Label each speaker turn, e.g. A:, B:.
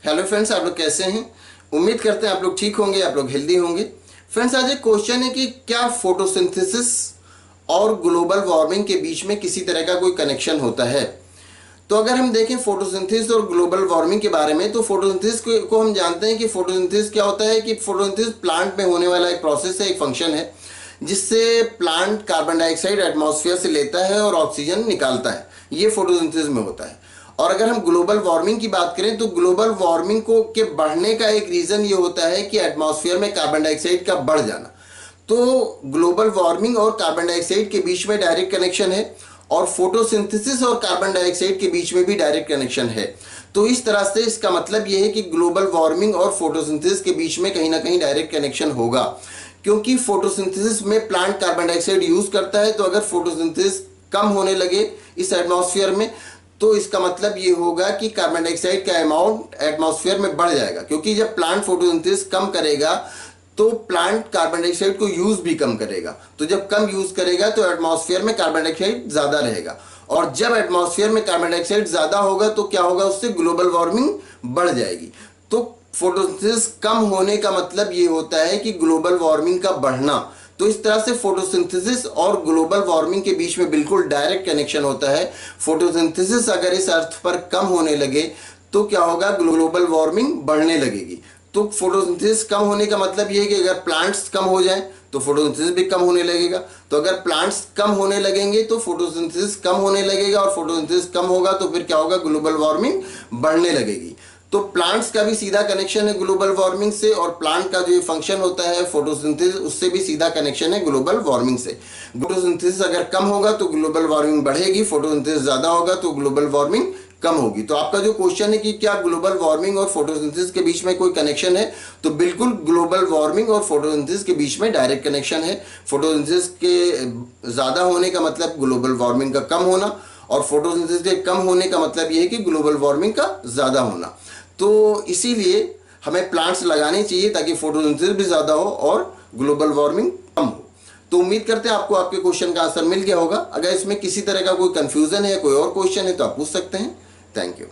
A: Hello friends, आप लोग कैसे हैं? उम्मीद करते हैं आप लोग ठीक होंगे, आप लोग हेल्दी होंगे। फ्रेंड्स, आज एक क्वेश्चन है कि क्या फोटोसिंथेसिस और ग्लोबल वार्मिंग के बीच में किसी तरह का कोई कनेक्शन होता है? तो अगर हम देखें फोटोसिंथेसिस और ग्लोबल वार्मिंग के बारे में, तो फोटोसिंथेसिस को हम जानते हैं कि फोटोसिंथेसिस क्या होता है कि फोटोसिंथेसिस प्लांट में होने वाला एक प्रोसेस है, एक फंक्शन है, जिससे प्लांट कार्बन डाइऑक्साइड एटमॉस्फेयर से लेता है और ऑक्सीजन निकालता है। ये फोटोसिंथेसिस में होता है। और अगर हम ग्लोबल वार्मिंग की बात करें तो ग्लोबल वार्मिंग को के बढ़ने का एक रीजन ये होता है कि एटमॉस्फेयर में कार्बन डाइऑक्साइड का बढ़ जाना। तो ग्लोबल वार्मिंग और कार्बन डाइऑक्साइड के बीच में डायरेक्ट कनेक्शन है, और फोटोसिंथेसिस और कार्बन डाइऑक्साइड के बीच में भी डायरेक्ट कनेक्शन है। तो इस तरह से इसका मतलब यह है कि ग्लोबल वार्मिंग और फोटोसिंथेसिस के बीच में कहीं ना कहीं डायरेक्ट कनेक्शन होगा, क्योंकि फोटोसिंथेसिस में प्लांट कार्बन डाइऑक्साइड यूज करता है। तो अगर फोटोसिंथेसिस कम होने लगे इस एटमॉस्फेयर में, तो इसका मतलब ये होगा कि कार्बन डाइऑक्साइड का अमाउंट एटमॉस्फेयर में बढ़ जाएगा, क्योंकि जब प्लांट फोटोसिंथेसिस कम करेगा तो प्लांट कार्बन डाइऑक्साइड को यूज भी कम करेगा। तो जब कम यूज करेगा तो एटमॉस्फेयर में कार्बन डाइऑक्साइड ज्यादा रहेगा, और जब एटमॉस्फेयर में कार्बन डाइऑक्साइड ज्यादा होगा तो क्या होगा, उससे ग्लोबल वार्मिंग बढ़ जाएगी। तो फोटोसिंथेसिस कम होने का मतलब ये होता है कि ग्लोबल वार्मिंग का बढ़ना। तो इस तरह से फोटोसिंथेसिस और ग्लोबल वार्मिंग के बीच में बिल्कुल डायरेक्ट कनेक्शन होता है। फोटोसिंथेसिस अगर इस अर्थ पर कम होने लगे तो क्या होगा, ग्लोबल वार्मिंग बढ़ने लगेगी। तो फोटोसिंथेसिस कम होने का मतलब ये है कि अगर प्लांट्स कम हो जाएं तो फोटोसिंथेसिस भी कम होने लगेगा। तो अगर प्लांट्स कम होने लगेंगे तो फोटोसिंथेसिस कम होने लगेगा, और फोटोसिंथेसिस कम होगा तो फिर क्या होगा, ग्लोबल वार्मिंग बढ़ने लगेगी। तो प्लांट्स का भी सीधा कनेक्शन है ग्लोबल वार्मिंग से, और प्लांट का जो ये फंक्शन होता है फोटोसिंथेसिस, उससे भी सीधा कनेक्शन है ग्लोबल वार्मिंग से। फोटोसिंथेसिस अगर कम होगा तो ग्लोबल वार्मिंग बढ़ेगी, फोटोसिंथेसिस ज्यादा होगा तो ग्लोबल वार्मिंग कम होगी। तो आपका जो क्वेश्चन है कि क्या ग्लोबल वार्मिंग और फोटोसिंथेसिस के बीच में कोई कनेक्शन है, तो बिल्कुल ग्लोबल वार्मिंग और फोटोसिंथेसिस के बीच में डायरेक्ट कनेक्शन है। फोटोसिंथेसिस के ज्यादा होने का मतलब ग्लोबल वार्मिंग का कम होना, और फोटोसिंथेसिस के कम होने का मतलब यह है कि ग्लोबल वार्मिंग का ज्यादा होना। तो इसीलिए हमें प्लांट्स लगाने चाहिए ताकि फोटोसिंथेसिस भी ज्यादा हो और ग्लोबल वार्मिंग कम हो। तो उम्मीद करते हैं आपको आपके क्वेश्चन का आंसर मिल गया होगा। अगर इसमें किसी तरह का कोई कंफ्यूजन है, कोई और क्वेश्चन है, तो आप पूछ सकते हैं। Thank you.